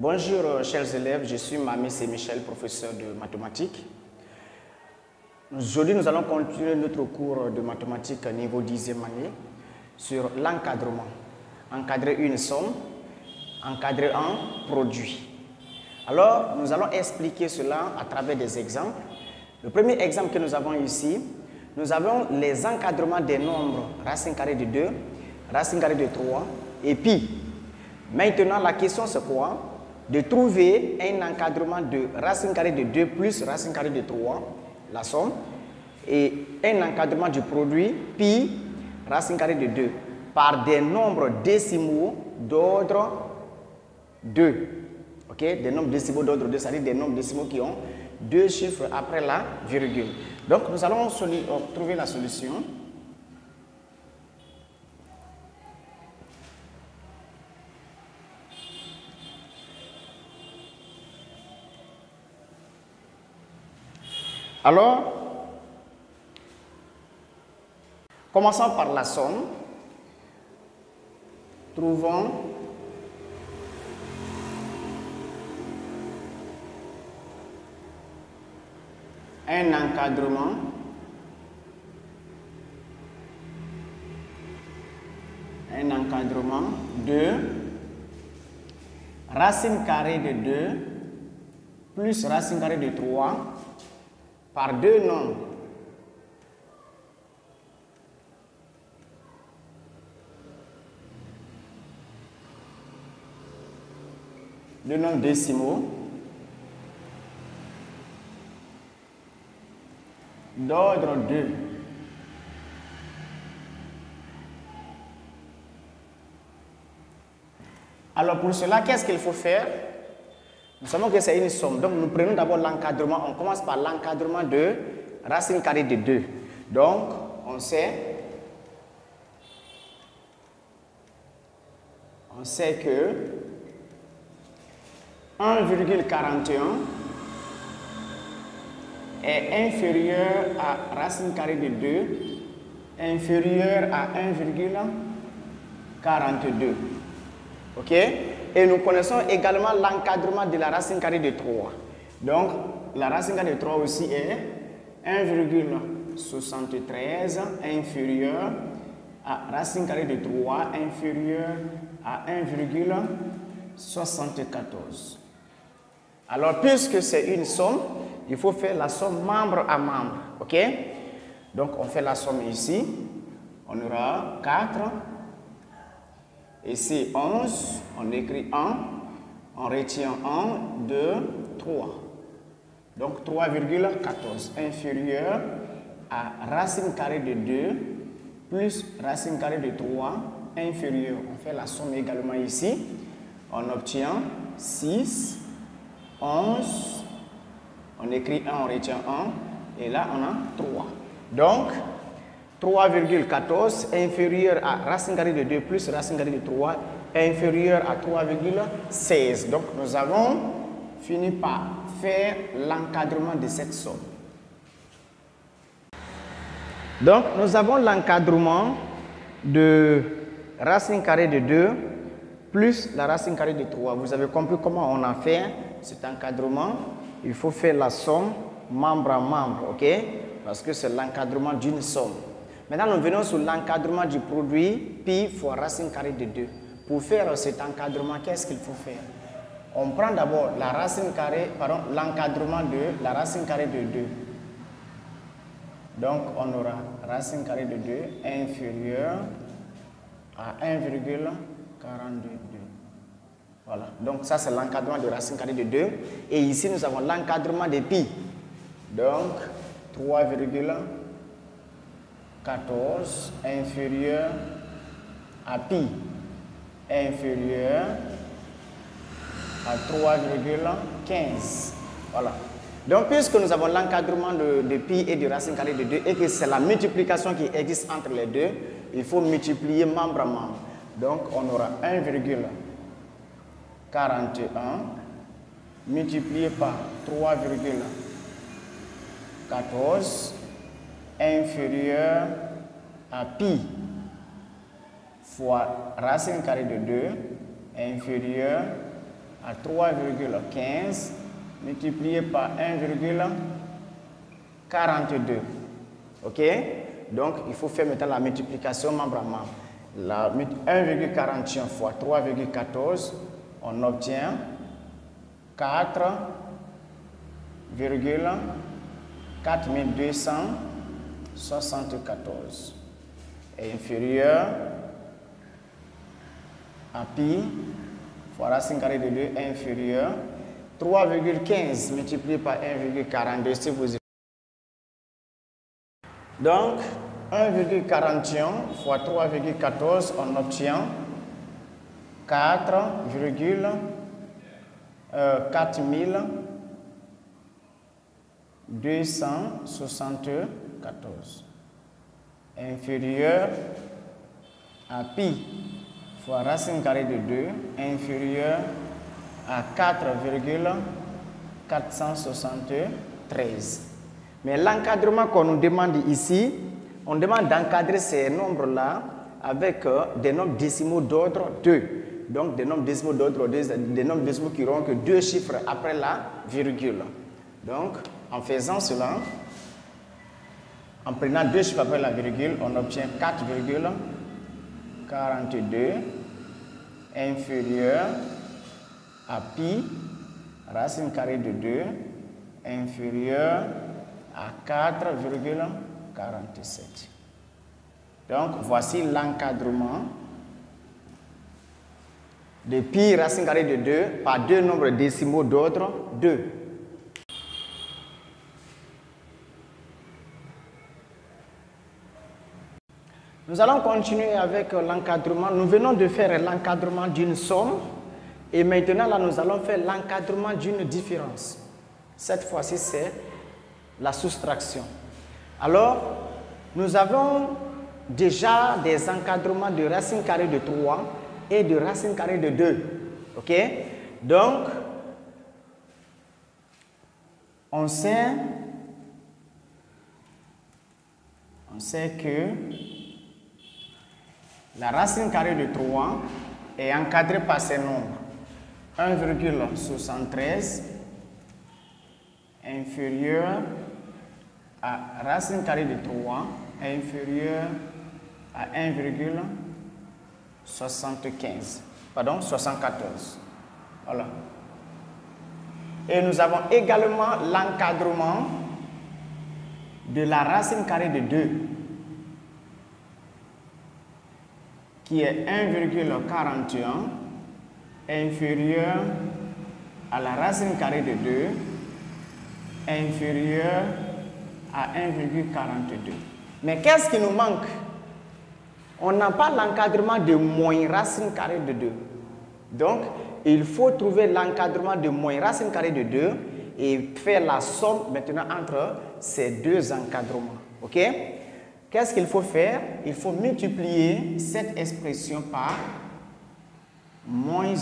Bonjour chers élèves, je suis Mamis et Michel, professeur de mathématiques. Aujourd'hui, nous allons continuer notre cours de mathématiques niveau 10e année sur l'encadrement. Encadrer une somme, encadrer un produit. Alors, nous allons expliquer cela à travers des exemples. Le premier exemple que nous avons ici, nous avons les encadrements des nombres racine carrée de 2, racine carrée de 3 et pi. Maintenant, la question c'est quoi? De trouver un encadrement de racine carrée de 2 plus racine carrée de 3, la somme, et un encadrement du produit pi racine carrée de 2 par des nombres décimaux d'ordre 2. Ok? Des nombres décimaux d'ordre 2, c'est-à-dire des nombres décimaux qui ont deux chiffres après la virgule. Donc, nous allons trouver la solution. Alors, commençons par la somme. Trouvons un encadrement de racine carrée de 2 plus racine carrée de 3 par deux nombres. Deux nombres décimaux d'ordre 2. Alors pour cela, qu'est-ce qu'il faut faire? Nous savons que c'est une somme. Donc nous prenons d'abord l'encadrement. On commence par l'encadrement de racine carrée de 2. Donc on sait que 1,41 est inférieur à racine carrée de 2, inférieur à 1,42. Ok? Et nous connaissons également l'encadrement de la racine carrée de 3. Donc, la racine carrée de 3 aussi est 1,73 inférieur à racine carrée de 3 inférieur à 1,74. Alors, puisque c'est une somme, il faut faire la somme membre à membre. Ok? Donc, on fait la somme ici. On aura 4. Ici, 11. On écrit 1. On retient 1, 2, 3. Donc, 3,14 inférieur à racine carrée de 2 plus racine carrée de 3 inférieur. On fait la somme également ici. On obtient 6, 11. On écrit 1, on retient 1. Et là, on a 3. Donc, 3,14 inférieur à racine carrée de 2 plus racine carrée de 3 inférieur à 3,16. Donc, nous avons fini par faire l'encadrement de cette somme. Donc, nous avons l'encadrement de racine carrée de 2 plus la racine carrée de 3. Vous avez compris comment on a fait cet encadrement. Il faut faire la somme membre à membre, ok? Parce que c'est l'encadrement d'une somme. Maintenant, nous venons sur l'encadrement du produit pi fois racine carrée de 2. Pour faire cet encadrement, qu'est-ce qu'il faut faire? On prend d'abord la racine carrée, pardon, l'encadrement de la racine carrée de 2. Donc, on aura racine carrée de 2 inférieure à 1,42. Voilà. Donc, ça, c'est l'encadrement de racine carrée de 2. Et ici, nous avons l'encadrement de pi. Donc, 3,14 inférieur à pi inférieur à 3,15. Voilà. Donc, puisque nous avons l'encadrement de pi et de racine carrée de 2 et que c'est la multiplication qui existe entre les deux, il faut multiplier membre à membre. Donc, on aura 1,41 multiplié par 3,14 inférieur à pi fois racine carrée de 2 inférieur à 3,15 multiplié par 1,42. OK? Donc, il faut faire maintenant la multiplication membre à membre. 1,41 fois 3,14, on obtient 4,4274 est inférieur à pi fois racine carrée de 2 est inférieur 3,15 multiplié par 1,42 si vous. Donc 1,41 fois 3,14 on obtient 4,4274 inférieur à pi fois racine carrée de 2 inférieur à 4,473. Mais l'encadrement qu'on nous demande ici, on demande d'encadrer ces nombres-là avec des nombres décimaux d'ordre 2. Donc des nombres décimaux d'ordre 2, des nombres décimaux qui n'auront que 2 chiffres après la virgule. Donc en faisant cela, en prenant 2 chiffres après la virgule, on obtient 4,42 inférieur à pi racine carrée de 2 inférieur à 4,47. Donc voici l'encadrement de pi racine carrée de 2 par deux nombres décimaux d'ordre 2. Nous allons continuer avec l'encadrement. Nous venons de faire l'encadrement d'une somme et maintenant là nous allons faire l'encadrement d'une différence. Cette fois-ci c'est la soustraction. Alors nous avons déjà des encadrements de racine carrée de 3 et de racine carrée de 2. OK? Donc on sait que la racine carrée de 3 est encadrée par ces nombres. 1,73 inférieur à racine carrée de 3 inférieur à 1,75. Pardon, 74. Voilà. Et nous avons également l'encadrement de la racine carrée de 2 qui est 1,41 inférieur à la racine carrée de 2 inférieur à 1,42. Mais qu'est-ce qui nous manque? On n'a pas l'encadrement de moins racine carrée de 2. Donc, il faut trouver l'encadrement de moins racine carrée de 2 et faire la somme maintenant entre ces deux encadrements. OK? Qu'est-ce qu'il faut faire? Il faut multiplier cette expression par moins 1.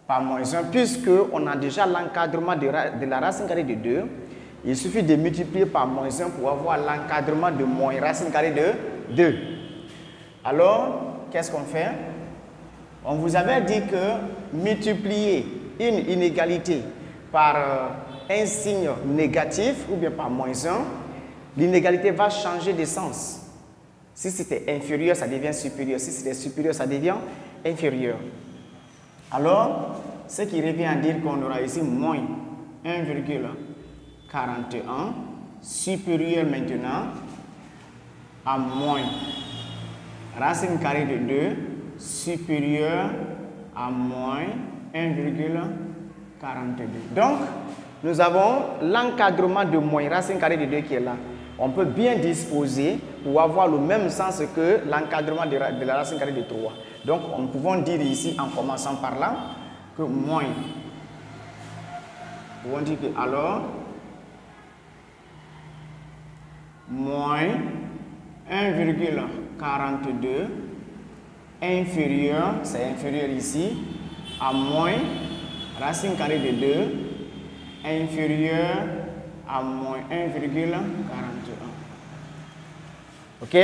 Par moins 1, puisqu'on a déjà l'encadrement de la racine carrée de 2, il suffit de multiplier par moins 1 pour avoir l'encadrement de moins racine carrée de 2. Alors, qu'est-ce qu'on fait? On vous avait dit que multiplier une inégalité par un signe négatif ou bien par moins 1, l'inégalité va changer de sens. Si c'était inférieur, ça devient supérieur. Si c'était supérieur, ça devient inférieur. Alors, ce qui revient à dire qu'on aura ici moins 1,41 supérieur maintenant à moins racine carrée de 2 supérieur à moins 1,42. Donc, nous avons l'encadrement de moins racine carrée de 2 qui est là. On peut bien disposer pour avoir le même sens que l'encadrement de la racine carrée de 3. Donc, nous pouvons dire ici, en commençant par là, que moins. Nous pouvons dire que alors, moins 1,42 inférieur, c'est inférieur ici, à moins racine carrée de 2 inférieur à moins 1,41. OK?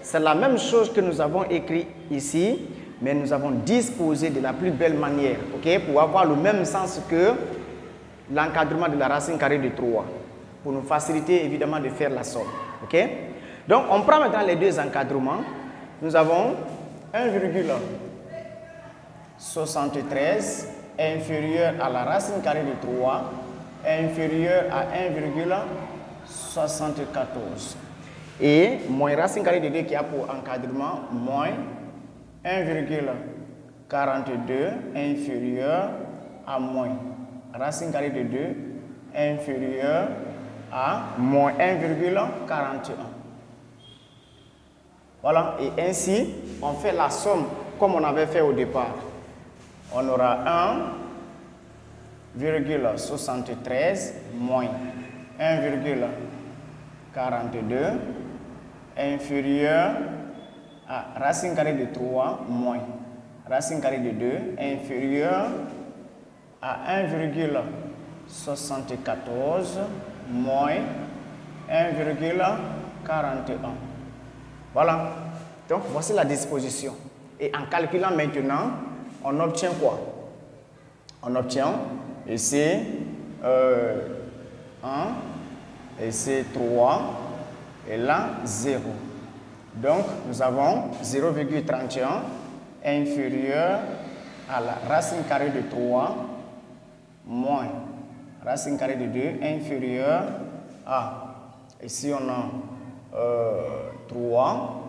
C'est la même chose que nous avons écrit ici. mais nous avons disposé de la plus belle manière, ok, pour avoir le même sens que l'encadrement de la racine carrée de 3, pour nous faciliter évidemment de faire la somme. Ok? Donc on prend maintenant les deux encadrements. Nous avons 1,73 inférieur à la racine carrée de 3 inférieur à 1,74. Et moins racine carrée de 2 qui a pour encadrement moins 1,42 inférieur à moins racine carrée de 2 inférieur à moins 1,41. Voilà, et ainsi, on fait la somme comme on avait fait au départ. On aura 1,73 moins 1,42 inférieur à racine carrée de 3 moins racine carrée de 2 inférieur à 1,74 moins 1,41. Voilà. Donc, voici la disposition. Et en calculant maintenant, on obtient quoi? On obtient ici 1, ici 3, et là 0. Donc, nous avons 0,31 inférieur à la racine carrée de 3 moins racine carrée de 2 inférieur à, ici on a 3,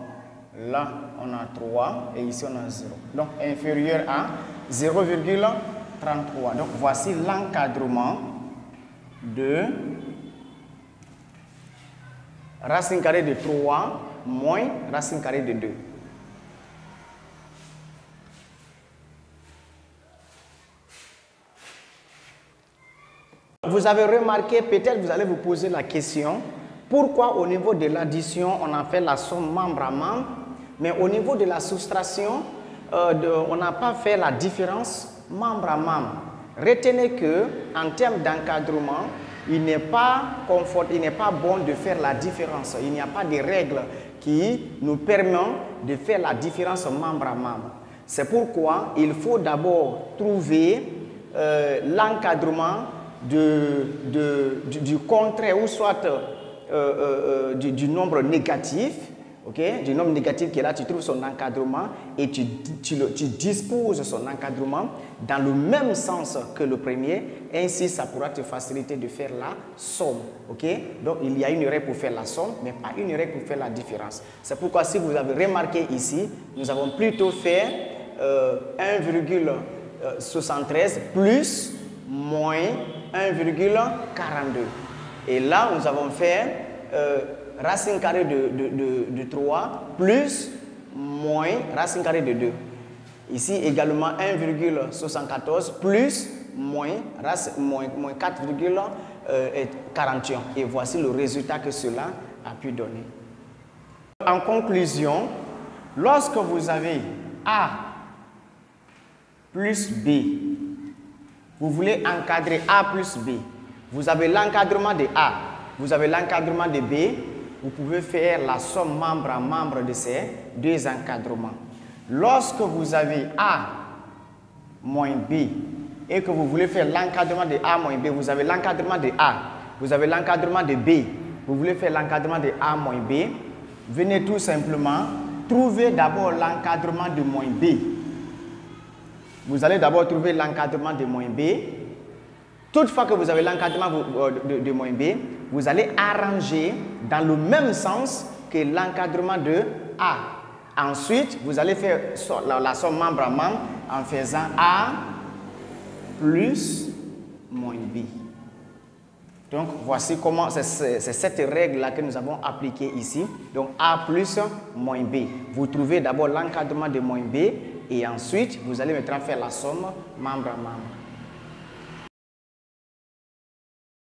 là on a 3 et ici on a 0. Donc inférieur à 0,33. Donc voici l'encadrement de racine carrée de 3 moins racine carrée de 2. Vous avez remarqué, peut-être vous allez vous poser la question, pourquoi au niveau de l'addition, on a fait la somme membre à membre, mais au niveau de la soustraction, on n'a pas fait la différence membre à membre. Retenez que en termes d'encadrement, il n'est pas bon de faire la différence. Il n'y a pas de règle qui nous permet de faire la différence membre à membre. C'est pourquoi il faut d'abord trouver l'encadrement du contraire ou soit du nombre négatif, okay? Du nombre négatif qui est là, tu trouves son encadrement et tu disposes son encadrement dans le même sens que le premier, ainsi ça pourra te faciliter de faire la somme. Okay? Donc il y a une règle pour faire la somme, mais pas une règle pour faire la différence. C'est pourquoi si vous avez remarqué ici, nous avons plutôt fait 1,73 plus moins 1,42. Et là, nous avons fait racine carrée de 3 plus moins racine carrée de 2. Ici également 1,74 plus moins 4,41. Et voici le résultat que cela a pu donner. En conclusion, lorsque vous avez A plus B, vous voulez encadrer A plus B. Vous avez l'encadrement de A, vous avez l'encadrement de B. Vous pouvez faire la somme membre à membre de ces deux encadrements. Lorsque vous avez A moins B et que vous voulez faire l'encadrement de A moins B, vous avez l'encadrement de A, vous avez l'encadrement de B, vous voulez faire l'encadrement de A moins B, venez tout simplement trouver d'abord l'encadrement de moins B. Vous allez d'abord trouver l'encadrement de moins B. Toutefois que vous avez l'encadrement de moins B, vous allez arranger dans le même sens que l'encadrement de A. Ensuite, vous allez faire la somme membre à membre en faisant A plus moins B. Donc, voici comment, c'est cette règle-là que nous avons appliquée ici. Donc, A plus moins B. Vous trouvez d'abord l'encadrement de moins B et ensuite, vous allez maintenant faire la somme membre à membre.